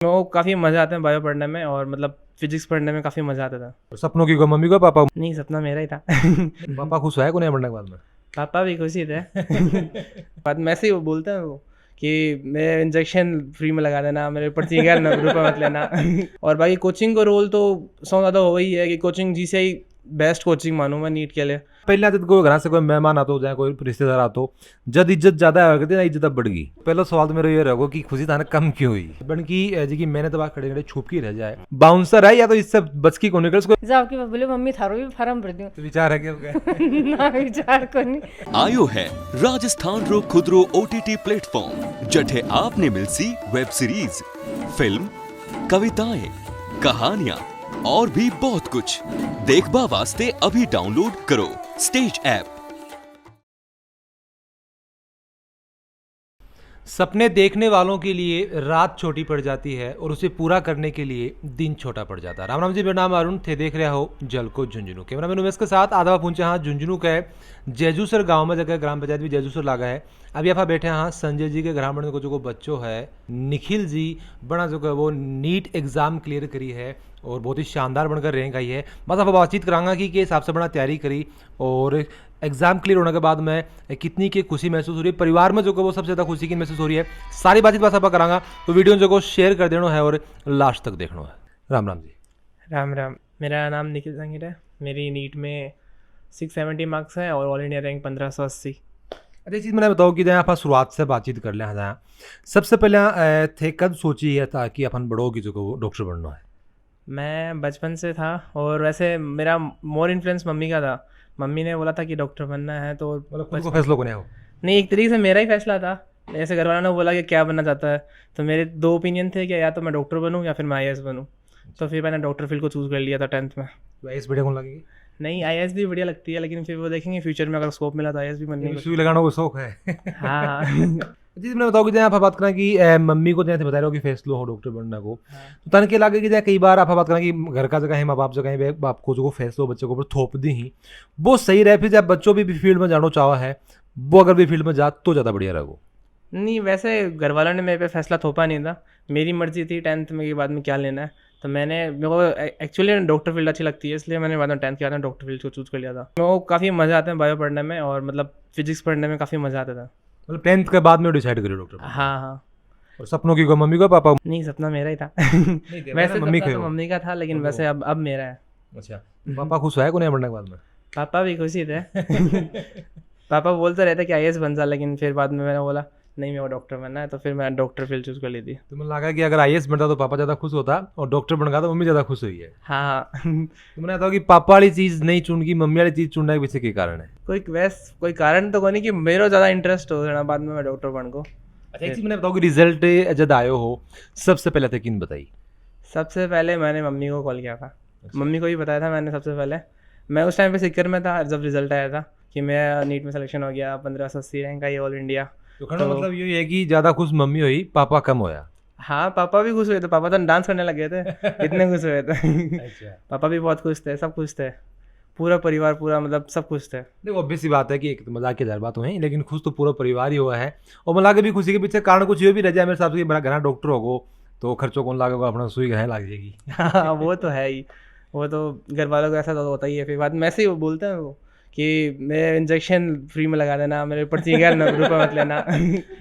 वो काफ़ी मज़ा आता है बायो पढ़ने में और मतलब फिजिक्स पढ़ने में काफ़ी मज़ा आता था। सपनों की को मम्मी को पापा नहीं, सपना मेरा ही था। पापा खुश है को नहीं पढ़ने के बाद में? पापा भी खुश ही थे। बाद में ऐसे ही वो बोलते हैं वो कि मेरे इंजेक्शन फ्री में लगा देना, मेरे पर्ची का रुपये मत लेना। और बाकी कोचिंग का रोल तो सौ ज़्यादा हो ही है कि कोचिंग जिसे ही बेस्ट कोचिंग मानूँ मैं नीट के लिए। पहले जब कोई घर से कोई मेहमान आता हो जाए कोई रिश्तेदार आता हो जब इज्जत ज्यादा है करती ना इज्जत अब बढ़ गई। पहला सवाल तो मेरा ये रहेगा कि खुशी थाने कम क्यों हुई बन की जी की मैंने तो बात खड़े खड़े छुप की रह जाए बाउंसर है या तो इससे बच की को निकल उसको जाओ कि बोले मम्मी थारो भी फार्म भर दूं। तो विचार है कि ना विचार को नहीं। आयो है राजस्थान रो खुदरो OTT प्लेटफॉर्म जठे आपने मिलसी वेब सीरीज, फिल्म, कविताएं, कहानियां और भी बहुत कुछ देखबा वास्ते अभी डाउनलोड करो स्टेज ऐप। सपने देखने वालों के लिए रात छोटी पड़ जाती है और उसे पूरा करने के लिए दिन छोटा पड़ जाता है। राम राम जी, मेरा नाम अरुण थे, देख रहे हो जल को झुंझुनू। कैमरामैन उमेश के साथ आधा पहुंचे हाँ झुंझुनू के जेजूसर गांव में जगह ग्राम पंचायत भी जेजूसर लागा है। अभी आप बैठे हाँ संजय जी के ग्रामीण को जो बच्चों है निखिल जी बना जो है वो नीट एग्जाम क्लियर करी है और बहुत ही शानदार बनकर रैंक आई है। बस आप बातचीत करांगा कि किस हिसाब से बड़ा तैयारी करी और एग्जाम क्लियर होने के बाद में कितनी की खुशी महसूस हो रही है, परिवार में जो को वो सबसे ज़्यादा खुशी की महसूस हो रही है। सारी बातचीत बस आप करांगा तो वीडियो जो को शेयर कर देना है और लास्ट तक देखना है। राम राम जी। राम राम, मेरा नाम निखिल संगीत है। मेरी नीट में 670 मार्क्स है और ऑल इंडिया रैंक 1580। अच्छा चीज़ मैंने बताओ कि जहाँ आप शुरुआत से बातचीत कर लें जहाँ सबसे पहले थे कब सोची है था कि अपन बड़ों की जो को डॉक्टर बनना है? मैं बचपन से था और वैसे मेरा मोर इन्फ्लुएंस मम्मी का था। मम्मी ने बोला था कि डॉक्टर बनना है तो मतलब खुद को फैसला को नहीं हो? नहीं, एक तरीके से मेरा ही फैसला था। ऐसे घर वालों ने बोला कि क्या बनना चाहता है, तो मेरे दो ओपिनियन थे कि या तो मैं डॉक्टर बनूं या फिर मैं IAS बनूं। तो फिर मैंने डॉक्टर फील्ड को चूज़ कर लिया था 10th में। IAS बढ़िया कौन लगेगी? नहीं, IAS भी बढ़िया लगती है लेकिन फिर वो देखेंगे फ्यूचर में अगर स्कोप मिला तो IAS भी बनने सुई लगाना को शौक है। हाँ। जी मैंने बताओ कि जहाँ आप बात करें कि मम्मी को जैसे बता रहे हो कि फैसलो हो डॉक्टर बनने को तो तन के लागे कि जहाँ कई बार आप बात करें कि घर का जगह है माँ बाप जगह है बाप को जो फैसलो बच्चे को ऊपर थोप दी ही वो सही रहे। फिर जब बच्चों भी फील्ड में जाना चाहा है वो अगर भी फील्ड में जा तो ज़्यादा बढ़िया रहो। नहीं, वैसे घर वालों ने मेरे पे फैसला थोपा नहीं था, मेरी मर्जी थी 10th में के बाद में क्या लेना है। तो मेरे को एक्चुअली डॉक्टर फील्ड अच्छी लगती है इसलिए मैंने बाद में 10th के बाद में डॉक्टर फील्ड को चूज़ कर लिया था। मेरे को काफ़ी मज़ा आता है बायो पढ़ने में और मतलब फिजिक्स पढ़ने में काफ़ी मज़ा आता था। मतलब 10th के बाद में डिसाइड करिए डॉक्टर। हाँ हाँ। और सपनों की को मम्मी को पापा? नहीं, सपना मेरा ही था। मम्मी वैसे मम्मी का तो मम्मी का था लेकिन वैसे अब मेरा है। अच्छा पापा खुश है को नहीं बनने के बाद में? पापा भी खुशी थे। पापा बोलते रहते कि IAS बन जा, लेकिन फिर बाद में मैंने बोला नहीं मेरे को डॉक्टर बनना है, तो फिर मैं डॉक्टर फील्ड चूज़ कर ली थी। तो मुझे लगा कि अगर IAS बनता तो पापा ज़्यादा खुश होता और डॉक्टर बन गया तो मम्मी ज़्यादा खुश हुई है। हाँ। तो मैंने बताया कि पापा वाली चीज़ नहीं चुन की मम्मी वाली चीज़ चुनने के पीछे के कारण है? कोई कारण तो कोई नहीं कि मेरा ज़्यादा इंटरेस्ट हो जाना बाद में मैं डॉक्टर बन को। अच्छा एक चीज़ मैंने बताओ कि रिजल्ट जब आयो हो सबसे पहले तक किन बताई? सबसे पहले मैंने मम्मी को कॉल किया था। मम्मी को ही बताया था मैंने सबसे पहले। मैं उस टाइम पे सिक्कर में था जब रिजल्ट आया था कि मेरा नीट में सिलेक्शन हो गया, 1580 रैंक आई ऑल इंडिया। तो मतलब ये है कि ज़्यादा खुश मम्मी हुई पापा कम होया? हाँ, पापा भी खुश हुए थे। पापा तो डांस करने लगे थे, इतने खुश हुए थे। अच्छा। पापा भी बहुत खुश थे, सब खुश थे, पूरा परिवार पूरा मतलब सब खुश थे। देखो ऑब्वियस सी बात है कि एक तो मजाक की हजार बात हुई लेकिन खुश तो पूरा परिवार ही हुआ है। और मला के भी खुशी के पीछे कारण कुछ ये भी रह जाए मेरे हिसाब से बड़ा घना डॉक्टर होगो तो खर्चों कौन लागेगा अपना सुई गहे लाग जाएगी। हाँ, वो तो है ही। वो तो घर वालों को ऐसा तो होता ही है। फिर बाद में ऐसे ही वो बोलते हैं वो कि मेरे इंजेक्शन फ्री में लगा देना, मेरे पर्ची का रुपये मत लेना।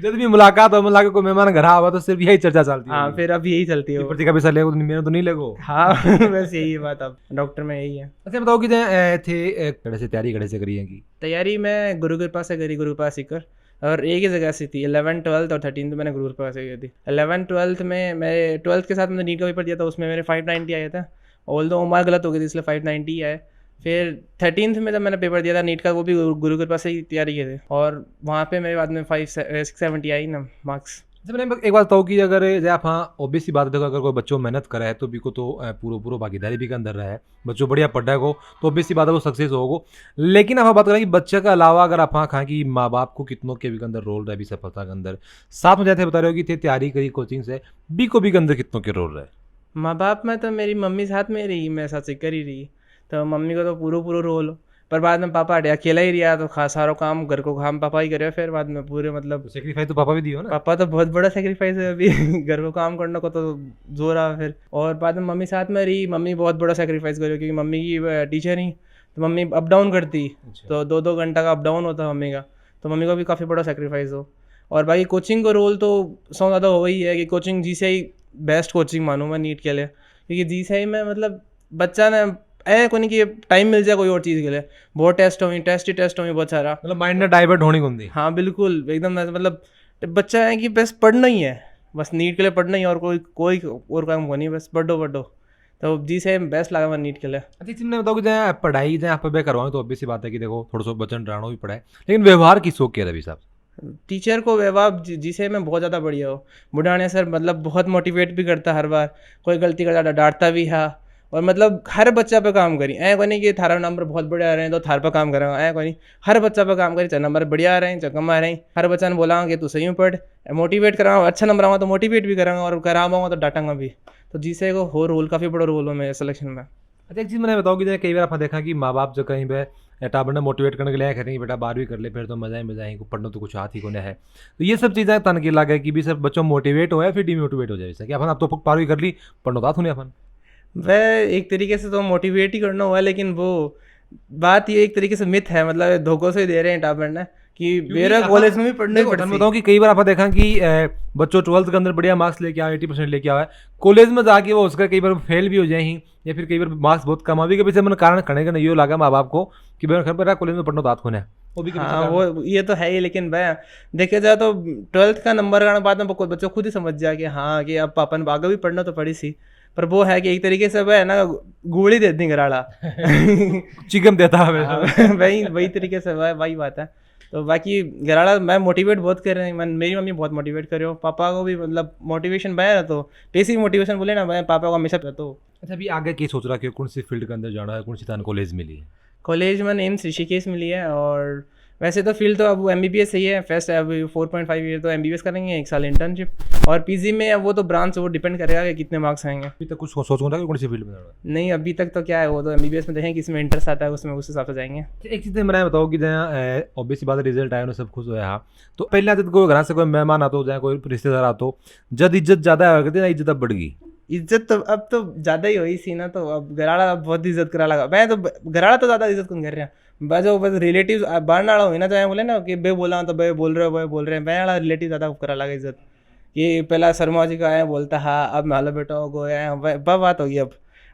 जब भी मुलाकात हो मुलाकात कोई मेहमान घर आवा तो सिर्फ यही चर्चा चलती है। हाँ, फिर अब यही चलती है वो। पर्ची का पैसा ले मेरे तो नहीं लगो। हाँ। बस यही है बात, अब डॉक्टर में यही है। अच्छा बताओ कि थे कड़े से तैयारी कड़े से करी है की तैयारी मैं गुरु कृपा से करी, गुरु कृपा सीकर, और एक ही जगह से थी। 11th 12th और 13th मैंने गुरु कृपा से की थी। 11th 12th में मैं 12th के साथ मैंने नीट का पेपर दिया था, उसमें मेरे 590 आए थे। ऑल दो मार्क गलत हो गई थी इसलिए 590 आए। फिर 13th में जब मैंने पेपर दिया था नीट का, वो भी गुरु कृपा से ही तैयारी किए थे और वहाँ पे मेरे बाद में 670 आई ना मार्क्स। जब मैंने एक बात बताऊँ कि अगर जब आप हाँ ऑब्वियस सी बात है देखो अगर कोई बच्चों मेहनत करे है तो भी को तो पूरा भागीदारी भी के अंदर रहा है बच्चों बढ़िया पढ़ा है को तो ऑब्वियस सी बात है वो सक्सेस होगो। लेकिन आप बात करें कि बच्चे का अलावा अगर आप हाँ खां कि माँ बाप को कितनों के भी के अंदर रोल रहा है भी सफलता के अंदर साथ में जाते बता रहे हो कि थे तैयारी करी कोचिंग से भी को भी के अंदर कितनों के रोल रहे? माँ बाप में तो मेरी मम्मी साथ में रही, मेरे साथ सीकर ही रही, तो मम्मी को तो पूरा रोल। पर बाद में पापा हटे, अकेला ही रहा तो खास सारा काम घर को काम पापा ही करे, फिर बाद में पूरे मतलब सेक्रीफाइस तो पापा भी दियो ना। पापा तो बहुत बड़ा सेक्रीफाइस है अभी घर को काम करने को तो जोर आ फिर। और बाद में मम्मी साथ में रही, मम्मी बहुत बड़ा सेक्रीफाइस करी क्योंकि मम्मी की टीचर ही, तो मम्मी अप डाउन करती, तो 2-2 घंटा का अप डाउन होता मम्मी का, तो मम्मी को भी काफ़ी बड़ा सेक्रीफाइस हो। और बाकी कोचिंग का रोल तो सौ ज़्यादा हो ही है कि कोचिंग GCI बेस्ट कोचिंग मानूँ मैं नीट के लिए, क्योंकि GCI में मतलब बच्चा ने को नहीं कि टाइम मिल जाए कोई और चीज़ के लिए, बहुत टेस्ट हुई बहुत सारा, मतलब माइंड ने डाइवर्ट होने को दी। हाँ बिल्कुल एकदम ऐसे, मतलब बच्चा है कि बस पढ़ना ही है, बस नीट के लिए पढ़ना ही है, और कोई और काम को नहीं, बस पढ़ो। तो GCI बेस्ट लगा मैं नीट के लिए। अच्छा इसी में बताओ कि जहाँ पढ़ाई जहाँ आप पे करवाएं तो ऑब्वियस सी बात है कि देखो थोड़ा सा बच्चन डरानो भी पड़ा है, लेकिन व्यवहार की शौक क्या रवि साहब? टीचर को व्यवहार GCI में बहुत ज़्यादा बढ़िया हो, बुढ़ाने सर मतलब बहुत मोटिवेट भी करता, हर बार कोई गलती करता डांटता भी है, और मतलब हर बच्चा पे काम करी, ऐ को नहीं कि थारा नंबर बहुत बढ़िया आ रहे हैं तो थार पर काम करेंगे, ऐ को नहीं, हर बच्चा पे काम करी, चाहे नंबर बढ़िया आ रहे हैं चाहे कम आ रहे हैं, हर बच्चा ने बोला कि तू सही में पढ़, मोटिवेट कराऊंगा, अच्छा नंबर आऊँगा तो मोटिवेट भी कराऊंगा, और कराऊंगा तो डांटांगा भी। तो GCI को हो रोल काफ़ी बड़ा रोल हो मेरे सिलेक्शन में। अच्छा एक चीज़ मैंने बताओ कि जैसे कई बार आपने देखा कि माँ बाप जो कहीं पे टाबर ने मोटिवेट करने के लिए कहते हैं कि बेटा 12वीं कर ले फिर तो मजा ही पढ़ना तो कुछ हाथ ही को है, तो ये सब चीज़ें तन की लगा कि भी सब बच्चों मोटिवेट हो या फिर डिमोटिवेट हो जाए, जैसे कि अपन अब तो 12वीं कर ली पढ़ना था थोड़ी अपन वह एक तरीके से तो मोटिवेट ही करना हुआ, लेकिन वो बात ये एक तरीके से मिथ है, मतलब धोखों से दे रहे हैं टाबर ने कि मेरा कॉलेज में भी पढ़ना ही पड़ता है। बताऊँ कि कई बार आपने देखा कि बच्चों 12th के अंदर बढ़िया मार्क्स लेके आए 80% लेके आए, कॉलेज में जाके वो उसका कई बार फेल भी हो जाए ही, या फिर कई बार मार्क्स बहुत कम आवे के पीछे मैंने कारण खड़े का नहीं लगा माँ बाप को कि मेरा कॉलेज में पढ़ना बात होना है, वो भी हाँ वो ये तो है ही, लेकिन भाई देखे जाए तो 12th का नंबर आने बाद में बच्चों खुद ही समझ जाए कि हाँ कि अब पापा ने आगे भी पढ़ना तो पड़ी सी, पर वो है कि एक तरीके से वह है ना गोली दे दी घराड़ा चिकन देता है वही तरीके से वही बात है। तो बाकी घराड़ा मैं मोटिवेट बहुत कर रहे हैं, मेरी मम्मी बहुत मोटिवेट कर रहे हो, पापा को भी मतलब मोटिवेशन पाया तो बेसिक मोटिवेशन बोले ना मैं पापा को हमेशा तो। अच्छा अभी आगे क्या सोच रहा कि कौन सी फील्ड के अंदर जाना है, कौन सी थान कॉलेज मिली है? कॉलेज में एम्स ऋषिकेश मिली है, और वैसे तो फील्ड तो अब MBBS सही है, फर्स्ट अभी 4.5 ईयर तो MBBS करेंगे, 1 साल इंटर्नशिप, और PG में वो तो ब्रांच वो डिपेंड करेगा कि कितने मार्क्स आएंगे। अभी तक कुछ सोच रहा कि कौन सी फील्ड में जाना है? नहीं अभी तक तो क्या है, वो तो MBBS में देखें किसमें इंटरेस्ट आता है उसमें उस हिसाब से जाएंगे। एक चीज़ मैंने बताओ कि जहाँ ऑब्वियस बात रिजल्ट आया सब खुश हुआ हाँ, तो पहले आते कोई घर से कोई मेहमान आता हो चाहे कोई रिश्तेदार आता हो, जब इज्जत ज़्यादा आया करती ना इज्जत अब बढ़ गई, इज्जत तो अब तो ज़्यादा ही हुई सी ना, तो अब घराड़ा बहुत इज्जत करा लगा, मैं तो घराड़ा तो ज़्यादा इज्जत कौन कर रहे हैं, बस रिलेटिव बाहर ना हुई ना, चाहे बोले ना कि बे बोला तो बे बोल रहे हैं मैं रिलेटिव ज़्यादा करा लगा इज्जत, कि पहला शर्मा जी का आया बोलता हाँ अब मालो बेटा गोया बात होगी अब,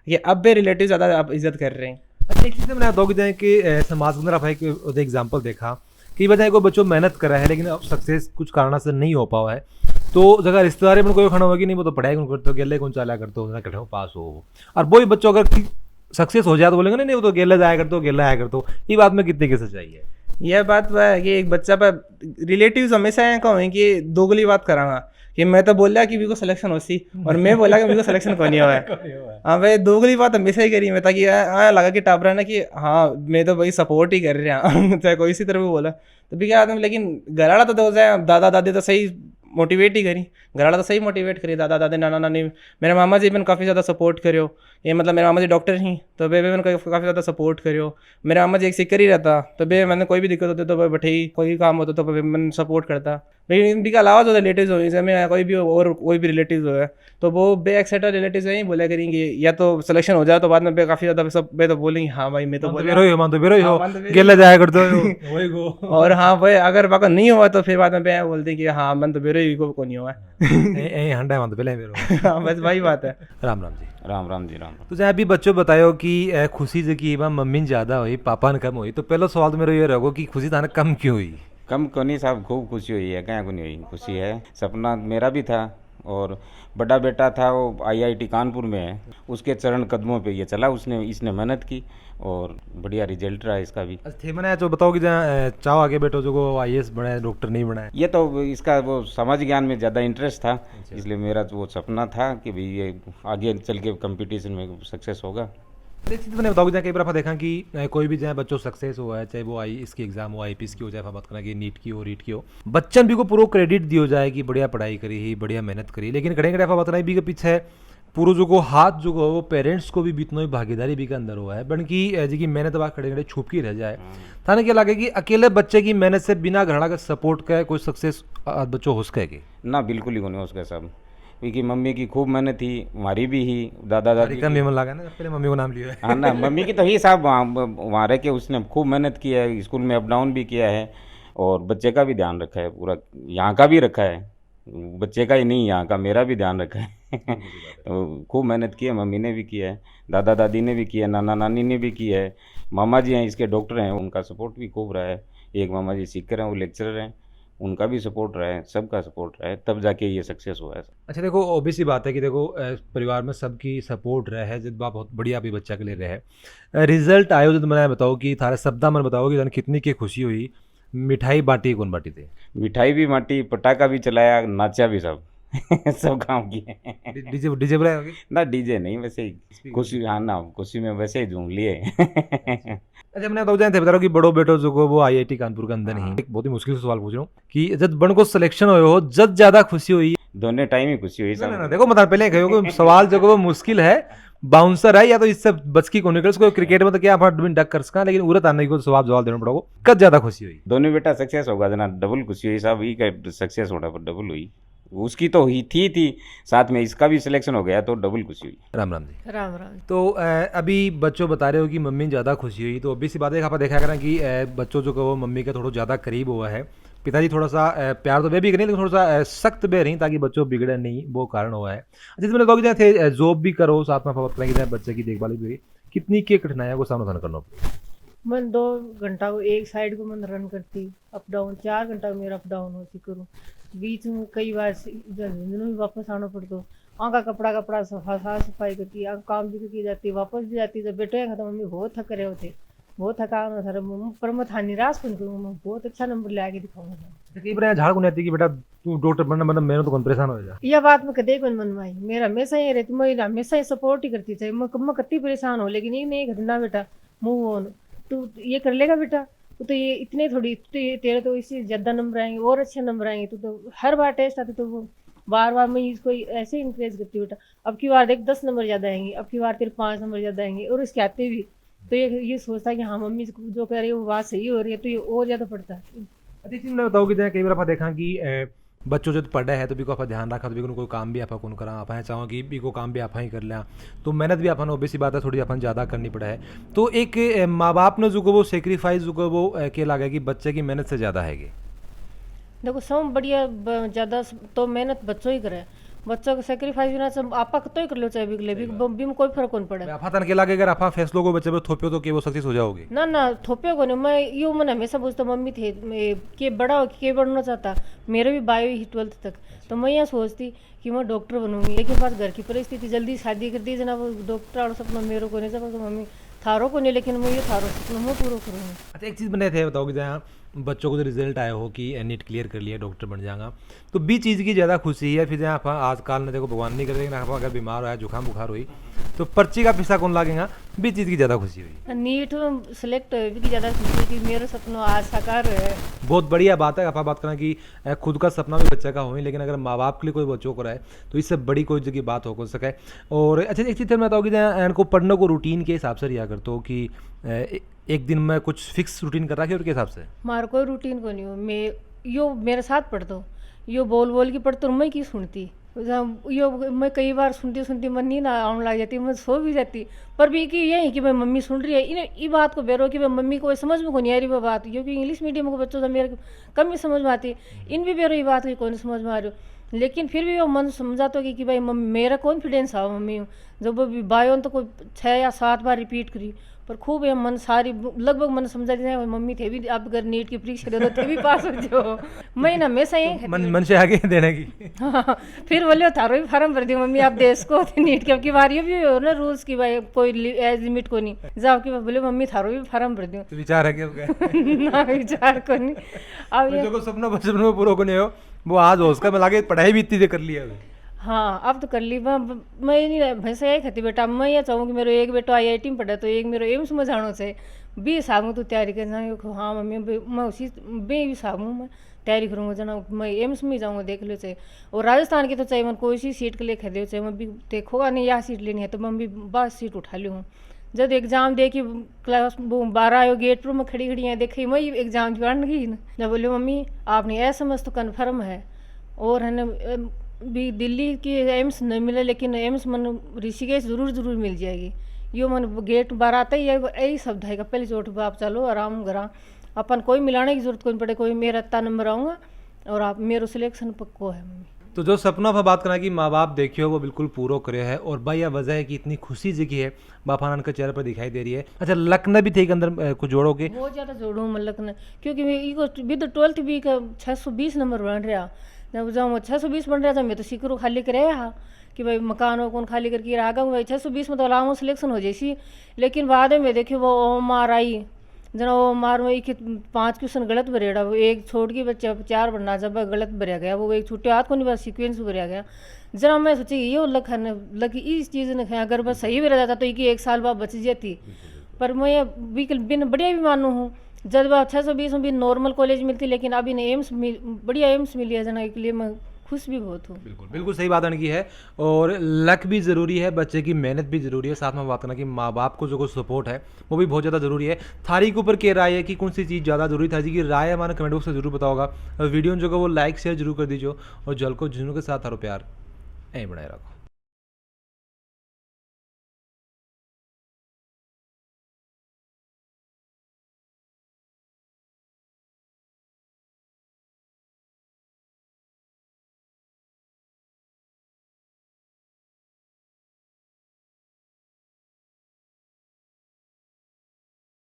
ये अब बे रिलेटिव ज़्यादा आप इज्जत कर रहे हैं। अच्छा एक चीज़ मैंने बताओ कि कि समाज के अंदर आप एक एग्जाम्पल देखा कई बजाय कोई बच्चों मेहनत कर रहा है लेकिन अब सक्सेस कुछ कारण से नहीं हो पावा है, तो जगह रिश्तेदारी में कोई खड़ा होगा कि नहीं वो तो पढ़ाई कौन करते हो गेले कौन चाला करते हो कटे हो पास हो, और वही बच्चों अगर सक्सेस हो जाए तो बोलेंगे नहीं वो तो गेला जाया करते हो गेला आया करते हो, ये बात में कितनी की सच्चाई है? यह बात वह है कि एक बच्चा पर रिलेटिव हमेशा ऐसा कहें कि दोगली बात करांगा कि मैं तो बोल रहा कि मेरे को सिलेक्शन हो सी और मैं बोला कि मेरे को सिलेक्शन को नहीं हुआ है। हाँ भाई दोगली बात हमेशा ही करी मैं, ताकि लगा कि टाबरा ना कि हाँ मैं तो भाई सपोर्ट ही कर रहा हूँ चाहे कोई सी तरह भी बोला तो भी क्या आदमी, लेकिन घराड़ा तो जाए दादा दादी तो सही मोटिवेट ही करी, घराड़ा तो सही मोटिवेट करी, दादा दादी नाना नानी मेरे मामा जी मैंने काफ़ी ज़्यादा सपोर्ट करियो, ये मतलब मेरे मामा जी डॉक्टर ही तो बे मैंने काफ़ी ज़्यादा सपोर्ट करियो, मेरे मामा जी एक सिक्कर ही रहता तो बे मैंने कोई भी दिक्कत होती तो बैठे कोई काम होता तो मैंने सपोर्ट करता, लेकिन इनके अलावा जो रिलेटिव हो जैसे मैं कोई भी और कोई भी रिलेटिव हो है तो वो बे एक्सेट्रा रिलेटिव ही बोला करेंगे या तो सिलेक्शन हो जाए तो बाद में बे काफ़ी ज़्यादा सब बे तो बोलेंगे हाँ भाई मैं तो गेला जाया करते हो और हाँ भाई अगर बाका नहीं हुआ तो फिर बाद में बे बोलते हैं कि हाँ मन तो बेरो ही को नहीं हुआ हंडा मान तो पहले हाँ बस वही बात है। राम राम जी। राम राम जी राम। तो जहाँ अभी बच्चों बतायो कि खुशी जो की मम्मी ज़्यादा हुई पापा ने कम हुई, तो पहला सवाल तो मेरा ये रहो कि खुशी थाने कम क्यों हुई? कम कोनी साहब खूब खुशी हुई है, क्या को नहीं हुई, खुशी है। सपना मेरा भी था और बड़ा बेटा था वो IIT कानपुर में है, उसके चरण कदमों पे ये चला, इसने मेहनत की और बढ़िया रिजल्ट रहा इसका भी। थे मैंने जो बताओ कि जहाँ चाहो आगे बेटो जो को IAS बनाए डॉक्टर नहीं बनाए, ये तो इसका वो समाज ज्ञान में ज़्यादा इंटरेस्ट था, इसलिए मेरा तो वो सपना था कि भाई ये आगे चल के कंपटीशन में सक्सेस होगा। मैंने बताओ कि कई बार देखा कि कोई भी जहाँ बच्चों सक्सेस हुआ है, चाहे वो इसकी एग्जाम हो IPS की हो, चाहे बात करना कि नीट की हो रीट की हो, बच्चन भी को पूरा क्रेडिट दिया जाए कि बढ़िया पढ़ाई करी ही बढ़िया मेहनत करी, लेकिन कड़े कड़े बात नहीं भी के पीछे पूरो जो को हाथ जो को वो पेरेंट्स को भी बीतनो ही भागीदारी भी के अंदर हुआ है बन की जी की मेहनत बात खड़े खड़े छुप की रह जाए थाने क्या लगे कि अकेले बच्चे की मेहनत से बिना घरड़ा का सपोर्ट का कोई सक्सेस बच्चों हो सके कि ना बिल्कुल ही कोनी हो सके सब, क्योंकि मम्मी की खूब मेहनत थी, हमारी भी ही, दादा दादी का मेमन लगा ना पहले मम्मी को नाम लिया है हाँ ना, मम्मी की तो ही साहब वहाँ रह के उसने खूब मेहनत की है, स्कूल में अप डाउन भी किया है और बच्चे का भी ध्यान रखा है, पूरा यहाँ का भी रखा है, बच्चे का ही नहीं यहाँ का मेरा भी ध्यान रखा है तो खूब मेहनत की है, मम्मी ने भी किया है, दादा दादी ने भी किया है, नाना नानी ने भी किया है, मामा जी हैं इसके डॉक्टर हैं, उनका सपोर्ट भी खूब रहा है, एक मामा जी सीकर हैं वो लेक्चरर हैं, उनका भी सपोर्ट रहा है, सबका सपोर्ट रहा है, तब जाके ये सक्सेस हुआ है। अच्छा देखो ऑब्वियस सी बात है कि देखो परिवार में सबकी सपोर्ट रहे है जित बात बहुत बढ़िया भी बच्चा के लिए रहे रिजल्ट आयो जो मैंने बताओ कि थारे शब्दा मन बताओ कि कितनी की खुशी हुई मिठाई बांटी कौन बांटी थे मिठाई भी बांटी, पटाखा भी चलाया, नाचा भी सब सब काम किए डीजे डीजे बुलाए होगे ना, डीजे नहीं, वैसे ही खुशी, हाँ ना खुशी में वैसे ही झूम लिए अच्छा मैंने बताओ जानते बता रहा हूँ कि बड़ो बेटो जो को वो आईआईटी कानपुर के अंदर नहीं एक बहुत ही मुश्किल से सवाल पूछ रहा हूँ कि जब बन को सिलेक्शन हो जब ज्यादा खुशी हुई दोनों टाइम ही खुशी हुई ना, ना, सब। देखो मतलब पहले कहो कि सवाल जो वो मुश्किल है बाउंसर है या तो इससे बच की कौन निकल क्रिकेट में तो क्या आप डक कर सका लेकिन उरत आने को सवाल जवाब देना पड़ेगा कब ज्यादा खुशी हुई दोनों बेटा सक्सेस होगा जना, डबल खुशी हुई साहब, ये सक्सेस होना पर डबल हुई, उसकी तो हुई थी साथ में इसका भी सिलेक्शन हो गया तो डबल खुशी हुई। राम राम जी। राम राम। तो अभी बच्चों बता रहे हो कि मम्मी ज़्यादा खुशी हुई तो अभी सी बात है आप देखा करें कि बच्चों जो वो मम्मी के थोड़ा ज़्यादा करीब हुआ है, पिताजी थोड़ा सा प्यार तो वे भी करें लेकिन थोड़ा सा सख्त बे रही ताकि बच्चों बिगड़े नहीं, वो कारण हुआ है। अच्छा मैंने लोग थे जॉब भी करो साथ में कि बच्चे की देखभाल भी, कितनी की कठिनाइयों को सामना करना पड़ा? मैं 2 घंटा को एक साइड को मैं रन करती अप डाउन, 4 घंटा मेरा अप डाउन होती करूँ, बीच में कई बार झुंझुनू भी वापस आना पड़ता, आँख का कपड़ा साफ सफाई करती, आँख काम भी की जाती, वापस भी जाती। जब बेटे तो मम्मी बहुत थक रहे होते, बहुत थकान होता है, पर मैं था निराश बन करूँ, मैं बहुत अच्छा नंबर ले आके दिखाऊंगा। कई बार झाड़ को नहीं आती कि बेटा तू डॉक्टर बनना मतलब मेहनत तो कौन परेशान हो जा, यह बात मैं कदे कौन मन में आई, मेरा हमेशा ही रहती, मैं हमेशा ही सपोर्ट ही करती थी, मैं कत्ती परेशान हो लेकिन ये नहीं घटना बेटा मूव ऑन, तू ये कर लेगा बेटा, तो ये इतने थोड़ी तेरे तो इससे ज़्यादा नंबर आएंगे और अच्छे नंबर आएंगे, तो हर बार टेस्ट आते तो वो बार मैं इसको ऐसे इंकरेज करती हूँ बेटा अब की बार देख 10 नंबर ज़्यादा आएंगे, अब की बार तेरे 5 नंबर ज़्यादा आएंगे, और इसके आते भी तो ये सोचता है कि हाँ मम्मी जो कह रही है वो बात सही हो रही है, तो ये और ज़्यादा पड़ता है। अच्छा चीज मैं बताऊँ कि कई बार आप देखा कि बच्चों जो पढ़ रहे हैं तो भी को आप ध्यान रखा तो भी कोई काम भी आप कौन करा आप चाहो कि भी को काम भी आप ही कर लिया तो मेहनत भी अपन ऑब्वियस बात है थोड़ी अपन ज़्यादा करनी पड़ा है, तो एक माँ बाप ने जो को वो सेक्रीफाइस जो को वो के लगा कि बच्चे की मेहनत से ज़्यादा है। देखो सब बढ़िया ज़्यादा तो मेहनत बच्चों ही करे, बच्चों को सेक्रीफाइस बिना सब आपा तो ही कर लो चाहे भी में कोई फर्क कौन पड़े। आप तन के लगे अगर आप फैसलों को बच्चे पे थोपियो तो कि वो सक्सेस हो जाओगे ना थोपे को नहीं, मैं यो मैंने हमेशा पूछता मम्मी थे के बड़ा हो के बढ़ना चाहता, मेरे भी बायो ही 12th तक, तो मैं यहाँ सोचती कि मैं डॉक्टर बनूंगी, लेकिन पास घर की परिस्थिति जल्दी शादी कर दी जना, वो डॉक्टर और सपना मेरे को नहीं जब मम्मी थारो को नहीं, लेकिन मैं ये थारो सपना मैं पूरा करूँगी। अच्छा एक चीज़ बने थे बताओ कि जहाँ बच्चों को जो रिजल्ट आया हो कि नीट क्लियर कर लिया डॉक्टर बन जाएगा तो बी चीज़ की ज़्यादा खुशी है, फिर जहाँ आप आजकल ने देखो भगवान नहीं कर लेकिन आप अगर बीमार हो जुकाम बुखार हुई तो पर्ची का पैसा कौन लागेगा, बी चीज़ की ज़्यादा खुशी हुई। नीट सेलेक्ट हुए की ज़्यादा खुशी कि मेरा सपना आज साकार है। बहुत बढ़िया बात है, आप बात करना कि खुद का सपना भी बच्चे का हो लेकिन अगर माँ बाप के लिए कोई बच्चों को रहे तो इससे बड़ी कोई जगह बात हो सके। और अच्छा एक चीज़ मैं बताऊँ कि इनको पढ़ने को रूटीन के हिसाब से रिया करते हो कि एक दिन में कुछ फिक्स रूटीन कर रखी और के हिसाब से मार कोई रूटीन को नहीं हो, मैं यो मेरे साथ पढ़ता हूँ, यो बोल की पढ़ता हूँ, मैं की सुनती यो मैं कई बार सुनती मन नहीं ना आने लग जाती, मैं सो भी जाती, पर भी कि यही कि मैं मम्मी सुन रही है इन बात को बेरो कि मैं मम्मी को समझ में को नहीं आ रही वो बात, क्योंकि इंग्लिश मीडियम को बच्चों से मेरे कम ही समझ में आती, इन भी बेरो ये बात की कौन समझ में आ रही हो, लेकिन फिर भी वो मन समझाता कि भाई मेरा कॉन्फिडेंस आ मम्मी जब वो बायो तो कोई 6 या 7 बार रिपीट करी, पर खूब ये मन सारी लगभग मन समझा दी मम्मी थे भी अब अगर नीट की परीक्षा दे दो थे भी पास हो जाओ, मैं ना हमेशा ही मन से आगे देने की हाँ, फिर बोले थारो भी फार्म भर दी मम्मी आप देश को नीट की बारी भी हो ना रूल्स की भाई कोई एज लिमिट को नहीं जाओ कि बोले मम्मी थारो भी फार्म भर दी तो विचार है कि ना विचार को नहीं अब जो सपना बचपन में पूरा को नहीं हो वो आज हो उसका मैं लागे पढ़ाई भी इतनी कर लिया। हाँ अब तो कर ली मैं नहीं भैंसा यही खाती बेटा, मैं ये चाहूँ कि मेरा एक बेटा IIT में पढ़ा तो एक मेरा एम्स में जानो से भी सामू तो तैयारी करना, हाँ मम्मी मैं उसी बे भी सामू मैं तैयारी करूँगा जना मैं एम्स में जाऊँगा देख लो चाहे। और राजस्थान की तो चाहे मैं कोई सी सीट के लिए खरीदे चाहे मैं भी देखोगा नहीं यह सीट लेनी है तो मैं भी बस सीट उठा ली हूँ। जब एग्जाम दे के क्लास 12 आयो गेट पर मैं खड़ी खड़ी है देखी मैं एग्जाम पढ़ गई ना। जब बोले मम्मी आपने ऐसा समझ तो कन्फर्म है और है ना भी दिल्ली की एम्स नहीं मिले लेकिन एम्स मन ऋषिकेश जरूर मिल जाएगी। यो मन गेट 12 आता ही यही शब्द है पहले चोट आप चलो आराम करा अपन कोई मिलाने की जरूरत कोई पड़े कोई मेरा इतना नंबर आऊँगा और आप मेरा सिलेक्शन पक्को है मम्मी। तो जो सपना पर बात करना कि माँ बाप देखियो वो बिल्कुल पूरा करे है और भाई यह वजह है कि इतनी खुशी जगी है बापानन के चेहरे पर दिखाई दे रही है। अच्छा लखनऊ भी थे के अंदर कुछ जोड़ोगे? बहुत ज़्यादा जोड़ूँ मैं लखनऊ क्योंकि विद 12th भी का 620 नंबर बन रहा। जब जब 620 बन रहा था मैं तो सीकरू खाली करे कि भाई मकान हो कौन खाली करके आ गया भाई 620 में तो अलावा सिलेक्शन हो जाइसी। लेकिन बाद में देखिए वो OMR आई जना OMR में एक 5 क्वेश्चन गलत भरेड़ा वो एक छोड़ के बच्चा 4 बनना जब गलत भरा गया वो एक छुट्टे हाथ को नहीं बस सीक्वेंस भरा गया। जरा मैं सोची ये लखन इस चीज़ ने अगर बस सही भरा जाता तो एक साल बाद बच जाती। पर मैं बिन बढ़िया भी मानू हूँ जब 620 में भी नॉर्मल कॉलेज मिलती लेकिन अभी ने एम्स बढ़िया एम्स मिली है जना के लिए मैं खुश भी बहुत हूँ। बिल्कुल सही बात की है और लक भी ज़रूरी है, बच्चे की मेहनत भी ज़रूरी है, साथ में बात करना कि माँ बाप को जो सपोर्ट है वो भी बहुत ज़्यादा ज़रूरी है। थारी के ऊपर क्या राय है कि कौन सी चीज़ ज़्यादा ज़रूरी था जी की राय हमारे कमेंट बॉक्स में जरूर बताओगा। वीडियो जो वो लाइक शेयर जरूर कर दीजिए और जल को झुंझुनू के साथ हरो प्यार ऐ बनाए रखो।